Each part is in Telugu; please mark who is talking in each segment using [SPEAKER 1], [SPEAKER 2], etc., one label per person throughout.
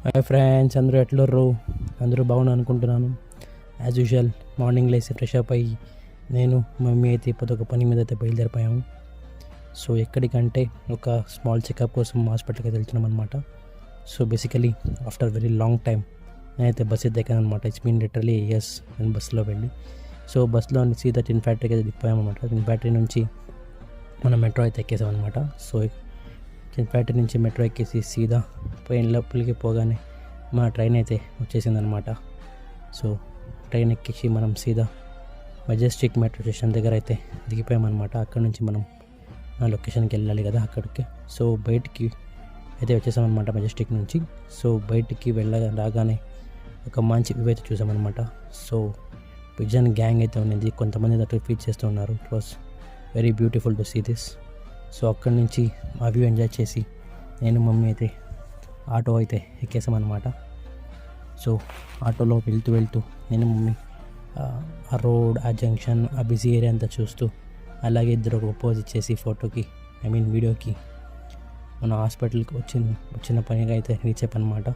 [SPEAKER 1] హాయ్ ఫ్రెండ్స్, అందరూ ఎట్లుర్రు? అందరూ బాగున్నా అనుకుంటున్నాను. యాజ్ యూజువల్ మార్నింగ్ లేసి ఫ్రెష్ అప్ అయ్యి నేను మమ్మీ అయితే ఇప్పుడు ఒక పని మీద అయితే బయలుదేరిపోయాము. సో ఎక్కడికంటే ఒక స్మాల్ చెకప్ కోసం హాస్పిటల్కి అయితే వెళ్తున్నాం అనమాట. So basically after very long time నేనైతే బస్ అయితే ఎక్కాను అనమాట. ఇట్స్ మీన్ లిటరలీ ఇయర్స్ నేను బస్సులో వెళ్ళి. సో బస్సులో సీదా టిన్ ఫ్యాక్టరీకి అయితే దిగిపోయామన్నమాట. టిన్ ఫ్యాక్టరీ నుంచి మనం మెట్రో అయితే ఎక్కేసాం అనమాట. సో ఫ్యాక్టరీ నుంచి మెట్రో ఎక్కేసి సీదా పోయిన లోపలికి పోగానే మా ట్రైన్ అయితే వచ్చేసిందనమాట. సో ట్రైన్ ఎక్కేసి మనం సీదా మెజెస్టిక్ మెట్రో స్టేషన్ దగ్గర అయితే దిగిపోయామన్నమాట. అక్కడ నుంచి మనం ఆ లొకేషన్కి వెళ్ళాలి కదా అక్కడికి. సో బయటికి అయితే వచ్చేసామన్నమాట మెజెస్టిక్ నుంచి. సో బయటికి రాగానే ఒక మంచి వ్యూ అయితే చూసామన్నమాట. సో పిజన్ గ్యాంగ్ అయితే ఉన్నది, కొంతమంది అటు ఫీడ్ చేస్తున్నారు. It was very beautiful to see this. So అక్కడి నుంచి ఆ వ్యూ ఎంజాయ్ చేసి నేను మమ్మీ అయితే ఆటో అయితే ఎక్కేసామన్నమాట. సో ఆటోలో వెళ్తూ నేను మమ్మీ ఆ రోడ్, ఆ జంక్షన్, ఆ బిజీ ఏరియా అంతా చూస్తూ అలాగే ఇద్దరు ఒక పోజ్ ఇచ్చేసి ఫోటోకి వీడియోకి మన హాస్పిటల్కి వచ్చిన పనిగా అయితే రీచ్ అయిపోయానమాట.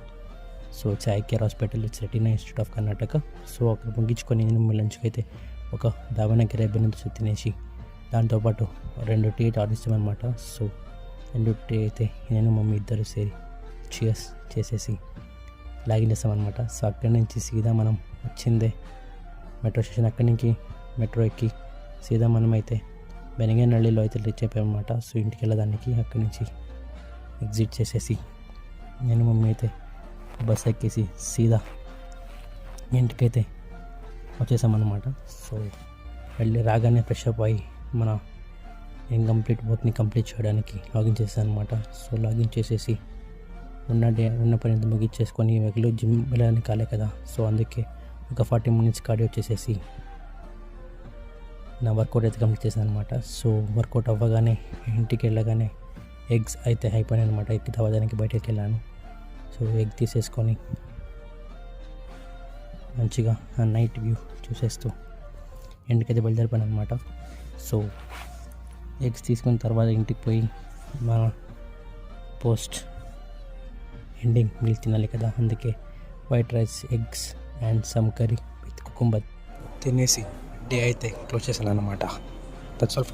[SPEAKER 1] So it's eye care hospital, it's retina institute of Karnataka. So అక్కడ ముగించుకొని నేను లంచ్కి అయితే ఒక దావనగిరి అభినందన తినేసి దాంతోపాటు 2 టీ ఆర్డర్ ఇస్తామన్నమాట. సో 2 టీ అయితే నేను మమ్మీ ఇద్దరు సేరి చియర్స్ చేసేసి లాగిన్ చేస్తామన్నమాట. సో అక్కడి నుంచి సీదా మనం వచ్చిందే మెట్రో స్టేషన్. అక్కడి నుంచి మెట్రో ఎక్కి సీదా మనం అయితే బెనగనహಳ್ಳಿలో అయితే రీచ్ అయిపోయామన్నమాట. సో ఇంటికి వెళ్ళడానికి అక్కడి నుంచి ఎగ్జిట్ చేసేసి నేను మమ్మీ అయితే బస్ ఎక్కేసి సీదా ఇంటికైతే వచ్చేసామన్నమాట. సో వెళ్ళి రాగానే ఫ్రెష్ అప్ అయ్యి మన ఇన్కంప్లీట్ వర్క్ని కంప్లీట్ చేయడానికి లాగిన్ చేశాను అనమాట. సో లాగిన్ చేసేసి ఉన్న పని అంతా ముగించేసుకొని జిమ్ వెళ్ళడానికి కాలే కదా. సో అందుకే ఒక 40 మినిట్స్ కార్డియో చేసేసి నా వర్కౌట్ అయితే కంప్లీట్ చేశాను అనమాట. సో వర్కౌట్ అవ్వగానే ఇంటికి వెళ్ళగానే ఎగ్స్ అయితే అయిపోయాయి అనమాట. ఎగ్ తవ్వడానికి బయటకు వెళ్ళాను. సో ఎగ్ తీసేసుకొని మంచిగా ఆ నైట్ వ్యూ చూసేస్తూ ఇంటికైతే బయలుదేరిపోయాను అనమాట. సో ఎగ్స్ తీసుకున్న తర్వాత ఇంటికి పోయి మన పోస్ట్ ఎండింగ్ మీల్ తినాలి కదా, అందుకే white rice, eggs and some curry with cucumber తినేసి డే అయితే క్లోజ్ చేశాను అనమాట. That's all for